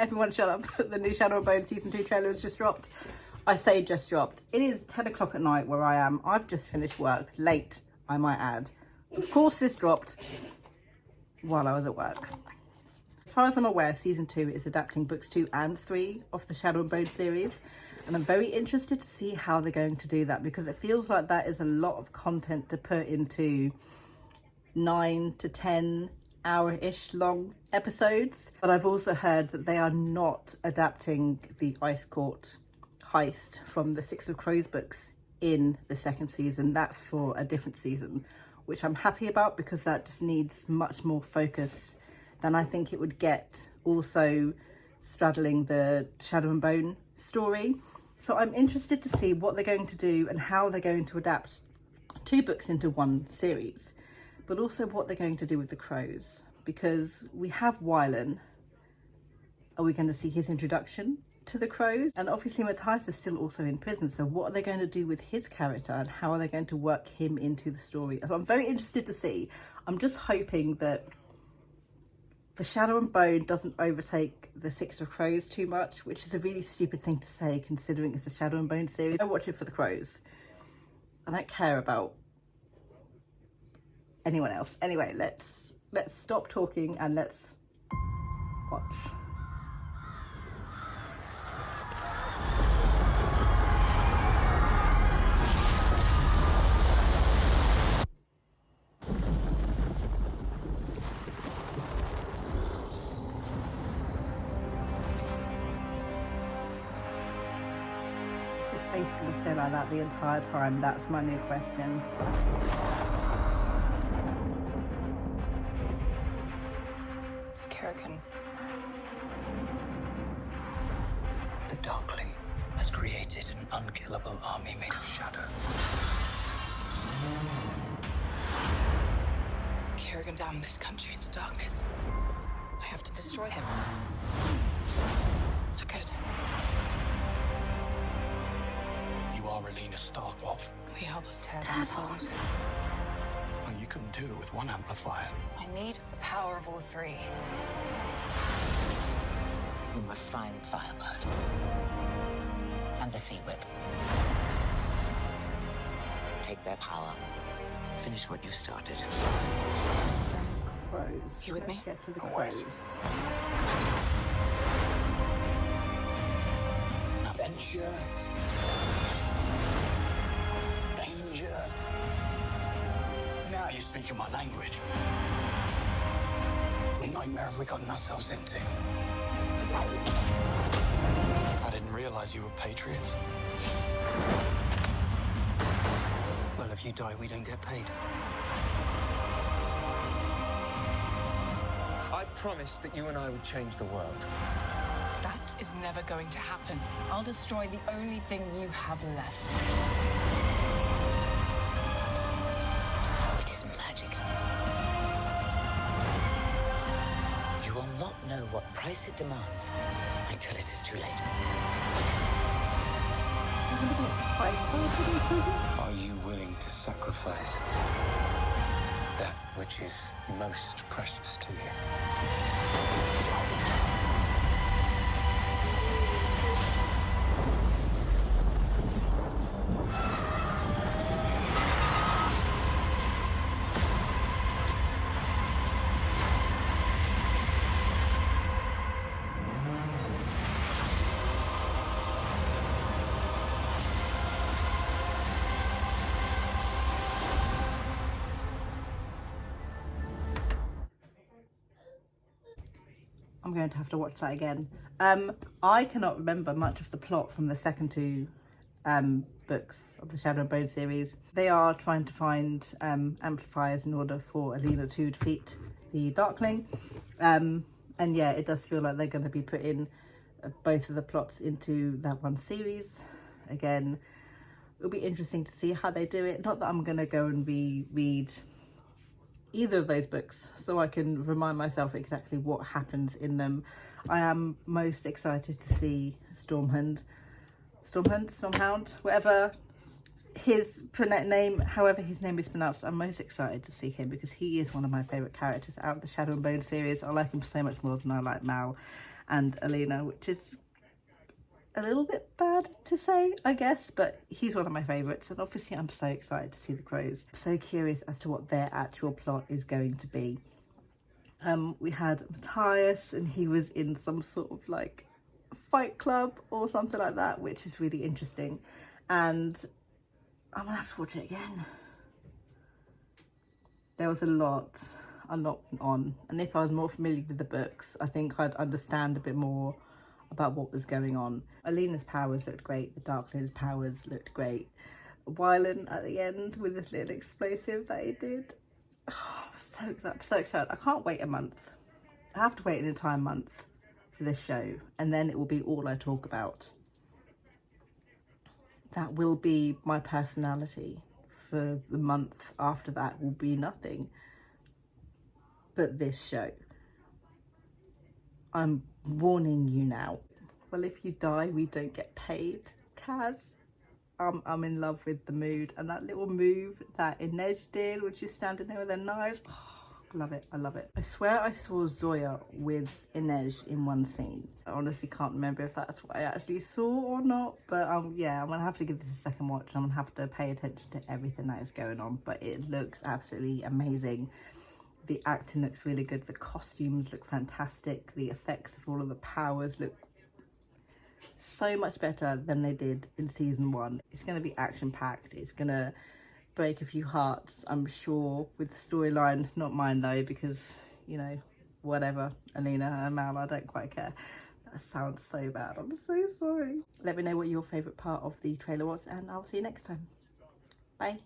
Everyone shut up. The new Shadow and Bone season 2 trailer has just dropped. I say just dropped. It is 10 o'clock at night where I am. I've just finished work. Late, I might add. Of course this dropped while I was at work. As far as I'm aware, season 2 is adapting books 2 and 3 of the Shadow and Bone series. And I'm very interested to see how they're going to do that, because it feels like that is a lot of content to put into 9 to 10 hour-ish long episodes. But I've also heard that they are not adapting the Ice Court heist from the Six of Crows books in the second season. That's for a different season, which I'm happy about, because that just needs much more focus than I think it would get also straddling the Shadow and Bone story. So I'm interested to see what they're going to do and how they're going to adapt 2 books into 1 series, but also what they're going to do with the Crows, because we have Wylan. Are we going to see his introduction to the Crows? And obviously Matthias is still also in prison, so what are they going to do with his character and how are they going to work him into the story? So I'm very interested to see. I'm just hoping that the Shadow and Bone doesn't overtake the Six of Crows too much, which is a really stupid thing to say considering it's a Shadow and Bone series. I watch it for the Crows. I don't care about anyone else. Anyway, let's stop talking and let's watch. Is his face going to stay like that the entire time? That's my new question. It's Kerrigan. The Darkling has created an unkillable army made of shadow. Kerrigan damned this country into darkness. I have to destroy him. So good. You are Relena Starkov. We help us tear down forward. Well, you couldn't do it with one amplifier. I need the power of all 3. You must find Firebird and the Sea Whip. Take their power. Finish what you started. Crows. You with Let's me? get to the Always. Crows. Adventure. Danger. Now you're speaking my language. What nightmare have we gotten ourselves into? I didn't realize you were patriots. Well, if you die, we don't get paid. I promised that you and I would change the world. That is never going to happen. I'll destroy the only thing you have left. It is magic. You will not know what price it demands until it is too late. Are you willing to sacrifice that which is most precious to you? I'm going to have to watch that again. I cannot remember much of the plot from the second 2 books of the Shadow and Bone series. They are trying to find amplifiers in order for Alina to defeat the Darkling. And yeah, it does feel like they're going to be putting both of the plots into that one series. Again, it'll be interesting to see how they do it. Not that I'm going to go and reread either of those books so I can remind myself exactly what happens in them. I am most excited to see Stormhound, whatever his name, however his name is pronounced. I'm most excited to see him because he is one of my favourite characters out of the Shadow and Bone series. I like him so much more than I like Mal. and Alina, which is a little bit bad to say, I guess, but he's one of my favourites, and obviously I'm so excited to see the Crows. I'm so curious as to what their actual plot is going to be. We had Matthias, and he was in some sort of like fight club or something like that, which is really interesting, and I'm gonna have to watch it again. There was a lot on, and if I was more familiar with the books, I think I'd understand a bit more about what was going on. Alina's powers looked great, the Darkling's powers looked great. Wylan at the end with this little explosive that he did. Oh, I'm so excited. I can't wait a month. I have to wait an entire month for this show, and then it will be all I talk about. That will be my personality. For the month after that will be nothing but this show. I'm warning you now. Well, if you die, we don't get paid. Kaz, I'm in love with the mood, and that little move that Inej did, when she's standing there with her knife. Oh, I love it, I love it. I swear I saw Zoya with Inej in one scene. I honestly can't remember if that's what I actually saw or not, but yeah, I'm gonna have to give this a second watch, and I'm gonna have to pay attention to everything that is going on, but it looks absolutely amazing. The acting looks really good, the costumes look fantastic, the effects of all of the powers look so much better than they did in season 1. It's going to be action-packed, it's going to break a few hearts, I'm sure, with the storyline. Not mine though, because, you know, whatever, Alina and Mal, I don't quite care. That sounds so bad, I'm so sorry. Let me know what your favourite part of the trailer was, and I'll see you next time. Bye.